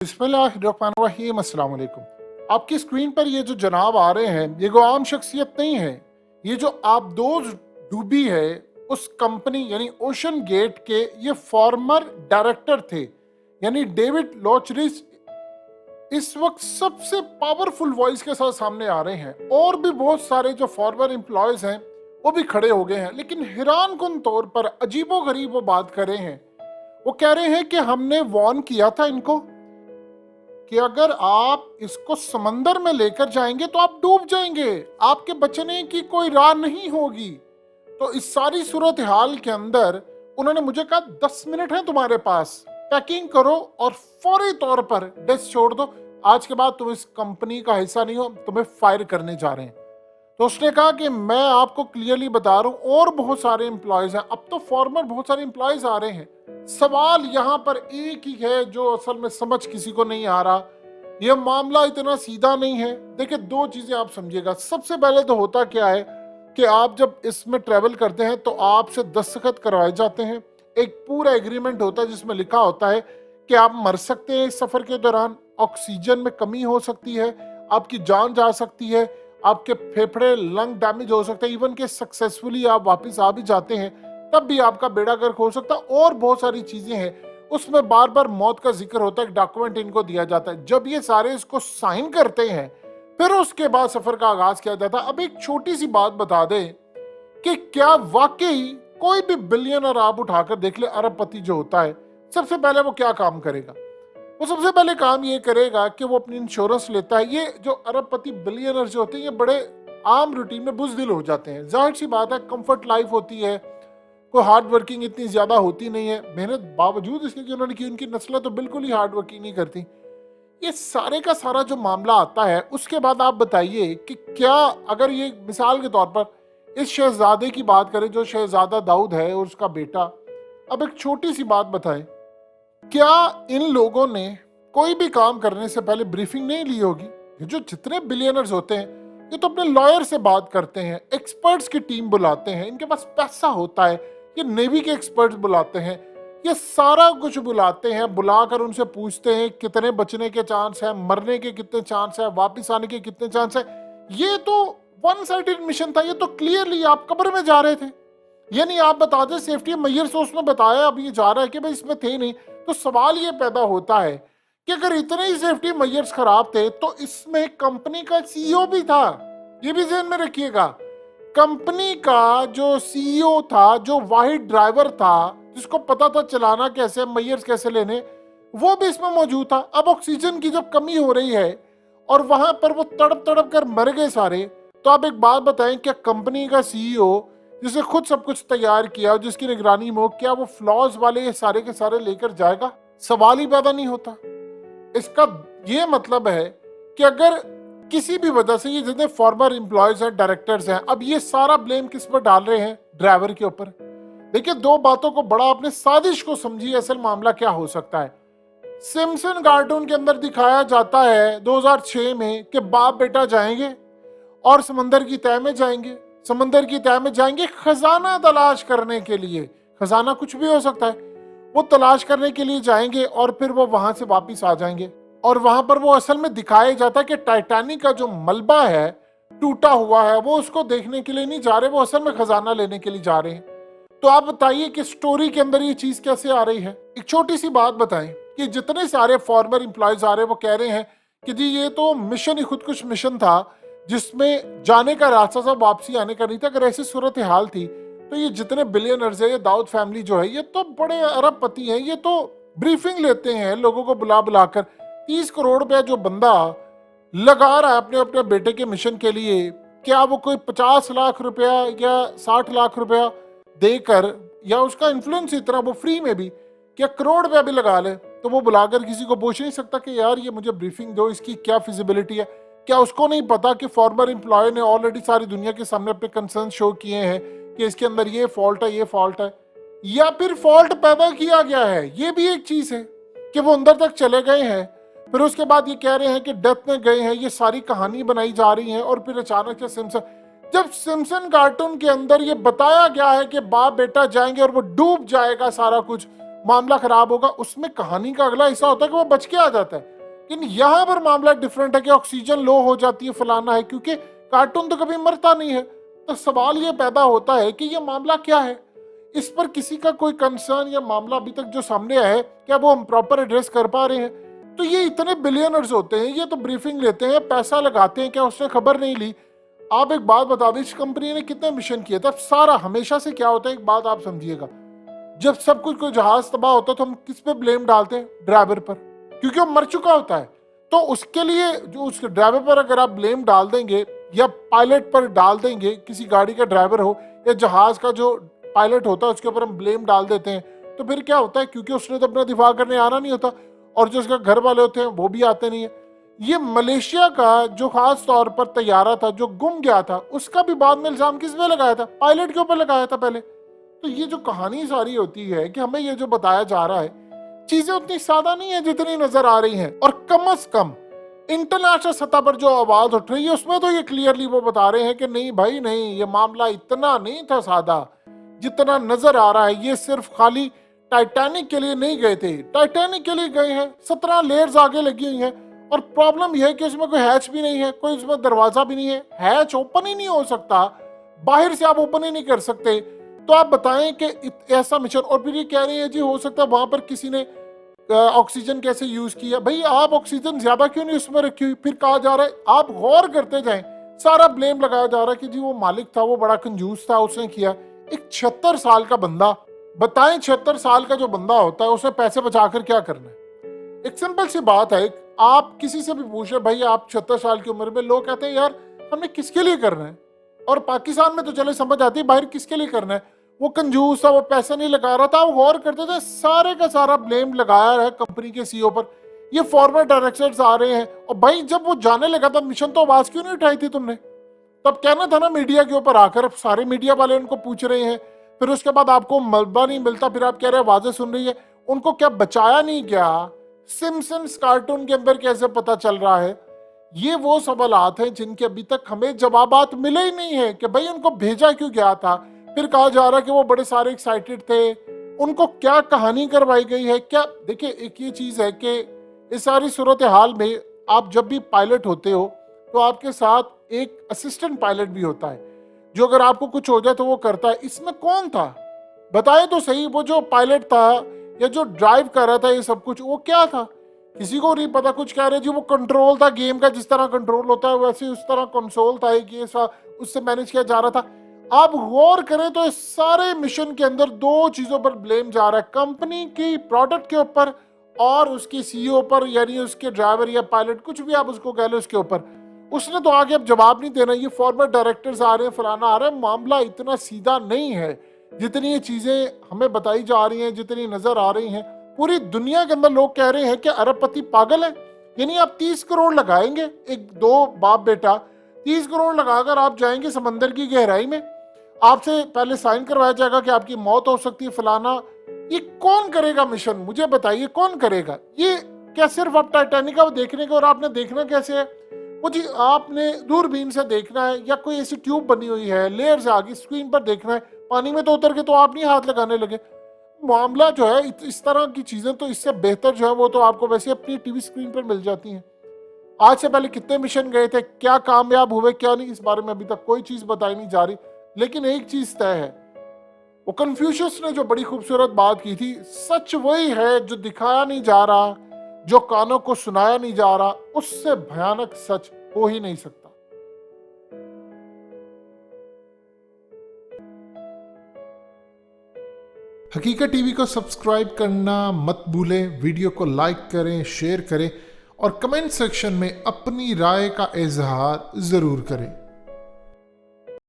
बिस्मिल्लाहिर्रहमानिर्रहीम, अस्सलाम वालेकुम। आपकी स्क्रीन पर ये जो जनाब आ रहे हैं, ये कोई आम शख्सियत नहीं है। ये जो आबदोज डूबी है उस कंपनी यानी ओशन गेट के ये फॉर्मर डायरेक्टर थे, यानी डेविड लॉचरिच इस वक्त सबसे पावरफुल वॉइस के साथ सामने आ रहे हैं। और भी बहुत सारे जो फॉर्मर एम्प्लॉयज हैं वो भी खड़े हो गए हैं, लेकिन हैरान कुन तौर पर अजीबो गरीब वो बात कर रहे हैं। वो कह रहे हैं कि हमने वार्न किया था इनको कि अगर आप इसको समंदर में लेकर जाएंगे तो आप डूब जाएंगे, आपके बचने की कोई राह नहीं होगी। तो इस सारी सूरत हाल के अंदर उन्होंने मुझे कहा 10 मिनट है तुम्हारे पास, पैकिंग करो और फौरी तौर पर डेस्क छोड़ दो। आज के बाद तुम इस कंपनी का हिस्सा नहीं हो, तुम्हें फायर करने जा रहे हैं। तो उसने कहा कि मैं आपको क्लियरली बता रहा हूं और बहुत सारे एम्प्लॉयज हैं, अब तो फॉर्मर बहुत सारे एम्प्लॉयज आ रहे हैं। सवाल यहाँ पर एक ही है जो असल में समझ किसी को नहीं आ रहा। यह मामला इतना सीधा नहीं है। देखिए, दो चीजें आप समझिएगा। सबसे पहले तो होता क्या है कि आप जब इसमें ट्रेवल करते हैं तो आपसे दस्तखत करवाए जाते हैं, एक पूरा एग्रीमेंट होता है जिसमें लिखा होता है कि आप मर सकते हैं इस सफर के दौरान, ऑक्सीजन में कमी हो सकती है, आपकी जान जा सकती है, आपके फेफड़े लंग डैमेज हो सकता है, इवन के सक्सेसफुली आप वापस आ भी जाते हैं तब भी आपका बेड़ा गर्क हो सकता है। और बहुत सारी चीजें हैं उसमें बार बार मौत का जिक्र होता है, एक डॉक्यूमेंट इनको दिया जाता है। जब ये सारे इसको साइन करते हैं फिर उसके बाद सफर का आगाज किया जाता है। अब एक छोटी सी बात बता दें कि क्या वाकई कोई भी बिलियनर आप उठाकर देख ले, अरबपति जो होता है, सबसे पहले वो क्या काम करेगा? वो सबसे पहले काम ये करेगा कि वो अपनी इंश्योरेंस लेता है। ये जो अरबपति बिलियनर जो होते हैं ये बड़े आम रूटीन में बुजदिल हो जाते हैं। जाहिर सी बात है, कंफर्ट लाइफ होती है, कोई हार्ड वर्किंग इतनी ज्यादा होती नहीं है। मेहनत बावजूद इसके कि उन्होंने की, उनकी नस्लें तो बिल्कुल ही हार्ड वर्किंग नहीं करती। ये सारे का सारा जो मामला आता है उसके बाद आप बताइए कि क्या अगर ये मिसाल के तौर पर इस शहजादे की बात करें जो शहजादा दाऊद है और उसका बेटा, अब एक छोटी सी बात बताएं, क्या इन लोगों ने कोई भी काम करने से पहले ब्रीफिंग नहीं ली होगी? ये जो जितने बिलियनर्स होते हैं ये तो अपने लॉयर से बात करते हैं, एक्सपर्ट्स की टीम बुलाते हैं, इनके पास पैसा होता है, ये नेवी के एक्सपर्ट्स बुलाते हैं, ये सारा कुछ बुलाते हैं, बुलाकर उनसे पूछते हैं कितने बचने के चांस है, मरने के कितने चांस है, वापिस आने के कितने चांस है। ये तो वन साइडेड मिशन था। ये तो क्लियरली आप कब्र में जा रहे थे, यानी आप बता दें सेफ्टी मैयर से उसने बताया अब ये जा रहा है कि भाई इसमें थे नहीं। तो सवाल ये पैदा होता है कि अगर इतने ही सेफ्टी मेजर्स खराब थे तो इसमें कंपनी का सीईओ भी था। ये भी ध्यान में रखिएगा, कंपनी का जो सीईओ था, जो वाहिद ड्राइवर था जिसको पता था चलाना कैसे, मेजर्स कैसे लेने, वो भी इसमें मौजूद था। अब ऑक्सीजन की जब कमी हो रही है और वहां पर वो तड़प तड़प कर मर गए सारे, तो आप एक बात बताएं, क्या कंपनी का सीईओ जिसे खुद सब कुछ तैयार किया, जिसकी निगरानी में, क्या वो फ्लॉज वाले ये सारे के सारे लेकर जाएगा? सवाल ही पैदा नहीं होता। इसका ये मतलब है कि अगर किसी भी वजह से ये जितने फॉर्मर एम्प्लॉयज हैं, डायरेक्टर्स हैं, अब ये सारा ब्लेम किस पर डाल रहे हैं? ड्राइवर के ऊपर। देखिए, दो बातों को बड़ा अपने साजिश को समझिए। असल मामला क्या हो सकता है? सिम्पसन कार्टून के अंदर दिखाया जाता है 2006 में कि बाप बेटा जाएंगे और समंदर की तह में जाएंगे, समंदर की तह में जाएंगे खजाना तलाश करने के लिए। खजाना कुछ भी हो सकता है, वो तलाश करने के लिए जाएंगे और फिर वो वहां से वापस आ जाएंगे। और वहां पर वो असल में दिखाया जाता है कि टाइटैनिक का जो मलबा है, टूटा हुआ है, वो उसको देखने के लिए नहीं जा रहे, वो असल में खजाना लेने के लिए जा रहे हैं। तो आप बताइए कि स्टोरी के अंदर ये चीज कैसे आ रही है? एक छोटी सी बात बताएं कि जितने सारे फॉर्मर एम्प्लॉयज आ रहे हैं वो कह रहे हैं कि जी ये तो मिशन ही खुदकुश मिशन था, जिसमें जाने का रास्ता था, वापसी आने का नहीं था। अगर ऐसी सूरत हाल थी तो ये जितने बिलियनर्स है, ये दाऊद फैमिली जो है, ये तो बड़े अरबपति हैं, ये तो ब्रीफिंग लेते हैं लोगों को बुला बुलाकर। 30 करोड़ रुपया जो बंदा लगा रहा है अपने अपने बेटे के मिशन के लिए, क्या वो कोई 50 लाख रुपया या 60 लाख रुपया देकर, या उसका इन्फ्लुएंस इतना, वो फ्री में भी क्या करोड़ रुपया भी लगा ले, तो वो बुलाकर किसी को पूछ नहीं सकता कि यार ये मुझे ब्रीफिंग दो, इसकी क्या फिजिबिलिटी है? क्या उसको नहीं पता कि फॉर्मर एम्प्लॉय ने ऑलरेडी सारी दुनिया के सामने अपने कंसर्न शो किए हैं कि इसके अंदर ये फॉल्ट है, ये फॉल्ट है, या फिर फॉल्ट पैदा किया गया है? ये भी एक चीज है कि वो अंदर तक चले गए हैं, फिर उसके बाद ये कह रहे हैं कि डेथ में गए हैं। ये सारी कहानी बनाई जा रही है और फिर अचानक से सिम्पसन, जब सिम्पसन कार्टून के अंदर ये बताया गया है कि बाप बेटा जाएंगे और वो डूब जाएगा सारा कुछ, मामला खराब होगा। उसमें कहानी का अगला हिस्सा होता है कि वो बच के आ जाता है। लेकिन यहाँ पर मामला डिफरेंट है कि ऑक्सीजन लो हो जाती है, फलाना है, क्योंकि कार्टून तो कभी मरता नहीं है। तो सवाल ये पैदा होता है कि ये मामला क्या है। इस पर किसी का कोई कंसर्न या मामला अभी तक जो सामने आया है, क्या वो हम प्रॉपर एड्रेस कर पा रहे हैं? तो ये इतने बिलियनर्स होते हैं, ये तो ब्रीफिंग लेते हैं, पैसा लगाते हैं, क्या उसने खबर नहीं ली? आप एक बात बता दें, इस कंपनी ने कितने मिशन किए थे? सारा हमेशा से क्या होता है, एक बात आप समझिएगा, जब सब कुछ कोई जहाज तबाह होता है तो हम किस पे ब्लेम डालते हैं? ड्राइवर पर, क्योंकि वो मर चुका होता है। तो उसके लिए जो उसके ड्राइवर पर अगर आप ब्लेम डाल देंगे या पायलट पर डाल देंगे, किसी गाड़ी का ड्राइवर हो या जहाज का जो पायलट होता है उसके ऊपर हम ब्लेम डाल देते हैं, तो फिर क्या होता है? क्योंकि उसने तो अपना दिफा करने आना नहीं होता, और जो उसका घर वाले होते हैं वो भी आते नहीं है। ये मलेशिया का जो खास तौर पर तैयारा था जो गुम गया था, उसका भी बाद में इल्जाम किस पे लगाया था? पायलट के ऊपर लगाया था पहले। तो ये जो कहानी सारी होती है कि हमें ये जो बताया जा रहा है, चीजें उतनी सादा नहीं है जितनी नजर आ रही हैं। और कम से कम इंटरनेशनल सतह पर जो आवाज उठ रही है उसमें तो ये क्लियरली वो बता रहे हैं कि नहीं भाई नहीं, ये मामला इतना नहीं था सादा जितना नजर आ रहा है। ये सिर्फ खाली टाइटैनिक के लिए नहीं गए थे, टाइटैनिक के लिए गए हैं, 17 लेयर्स आगे लगी हुई हैं। और प्रॉब्लम यह है कि उसमें कोई हैच भी नहीं है, कोई उसमें दरवाजा भी नहीं है, हैच ओपन ही नहीं हो सकता, बाहर से आप ओपन ही नहीं कर सकते। तो आप बताएं कि ऐसा मिशन, और फिर ये कह रहे हैं जी हो सकता है वहां पर किसी ने ऑक्सीजन कैसे यूज किया। भाई आप ऑक्सीजन ज्यादा क्यों नहीं उसमें रखी हुई? फिर कहा जा रहा है, आप गौर करते जाएं, सारा ब्लेम लगाया जा रहा है कि जी वो मालिक था, वो बड़ा कंजूस था, उसने किया। एक 76 साल का बंदा, बताएं 76 साल का जो बंदा होता है उसे पैसे बचाकर क्या करना है? एक सिंपल सी बात है, आप किसी से भी पूछे भाई आप 76 साल की उम्र में, लोग कहते हैं यार हमने किसके लिए करना है। और पाकिस्तान में तो चले समझ आती है, बाहर किसके लिए करना है? वो कंजूस था, वो पैसा नहीं लगा रहा था, वो गौर करते थे, सारे का सारा ब्लेम लगाया है कंपनी के सीईओ पर। ये फॉर्मर डायरेक्टर्स आ रहे हैं, और भाई जब वो जाने लगा था मिशन तो आवाज क्यों नहीं उठाई थी तुमने? तब कहना था ना मीडिया के ऊपर आकर। अब सारे मीडिया वाले उनको पूछ रहे हैं, फिर उसके बाद आपको मलबा नहीं मिलता, फिर आप कह रहे हैं आवाजें सुन रही है। उनको क्या बचाया नहीं गया? सिम्पसन्स कार्टून के अंदर कैसे पता चल रहा है? ये वो सवालात हैं जिनके अभी तक हमें जवाबात मिले ही नहीं है कि भाई उनको भेजा क्यों गया था। फिर कहा जा रहा है कि वो बड़े सारे एक्साइटेड थे, उनको क्या कहानी करवाई गई है क्या? देखिए एक ये चीज है कि इस सारी सूरत हाल में आप जब भी पायलट होते हो तो आपके साथ एक असिस्टेंट पायलट भी होता है, जो अगर आपको कुछ हो जाए तो वो करता है। इसमें कौन था बताए तो सही? वो जो पायलट था या जो ड्राइव कर रहा था ये सब कुछ, वो क्या था? किसी को नहीं पता। कुछ कह रहे जी वो कंट्रोल था गेम का, जिस तरह कंट्रोल होता है वैसे उस तरह कंसोल था एक, ये उससे मैनेज किया जा रहा था। आप गौर करें तो इस सारे मिशन के अंदर दो चीजों पर ब्लेम जा रहा है, कंपनी की प्रोडक्ट के ऊपर और उसकी सीईओ पर, यानी उसके ड्राइवर या पायलट, कुछ भी आप उसको कह लो, उसके ऊपर। उसने तो आगे अब जवाब नहीं देना। ये फॉर्मर डायरेक्टर्स आ रहे हैं, फलाना आ रहा है। मामला इतना सीधा नहीं है जितनी ये चीजें हमें बताई जा रही हैं, जितनी नजर आ रही हैं। पूरी दुनिया के अंदर लोग कह रहे हैं कि अरबपति पागल है। यानी आप 30 करोड़ लगाएंगे, एक दो बाप बेटा 30 करोड़ लगाकर आप जाएंगे समंदर की गहराई में, आपसे पहले साइन करवाया जाएगा कि आपकी मौत हो सकती है, फलाना। ये कौन करेगा मिशन? मुझे बताइए कौन करेगा? ये क्या सिर्फ आप टाइटैनिक को देखने का, और आपने देखना कैसे है? वो जी आपने दूरबीन से देखना है या कोई ऐसी ट्यूब बनी हुई है, लेयर से आगे स्क्रीन पर देखना है, पानी में तो उतर के तो आप नहीं हाथ लगाने लगे। मामला जो है इस तरह की चीजें तो इससे बेहतर जो है वो तो आपको वैसे अपनी टीवी स्क्रीन पर मिल जाती हैं। आज से पहले कितने मिशन गए थे, क्या कामयाब हुए क्या नहीं, इस बारे में अभी तक कोई चीज बताई नहीं जा रही। लेकिन एक चीज तय है, वो कन्फ्यूशियस ने जो बड़ी खूबसूरत बात की थी, सच वही है जो दिखाया नहीं जा रहा, जो कानों को सुनाया नहीं जा रहा, उससे भयानक सच हो ही नहीं सकता। हकीकत टीवी को सब्सक्राइब करना मत भूलें, वीडियो को लाइक करें, शेयर करें और कमेंट सेक्शन में अपनी राय का इजहार जरूर करें।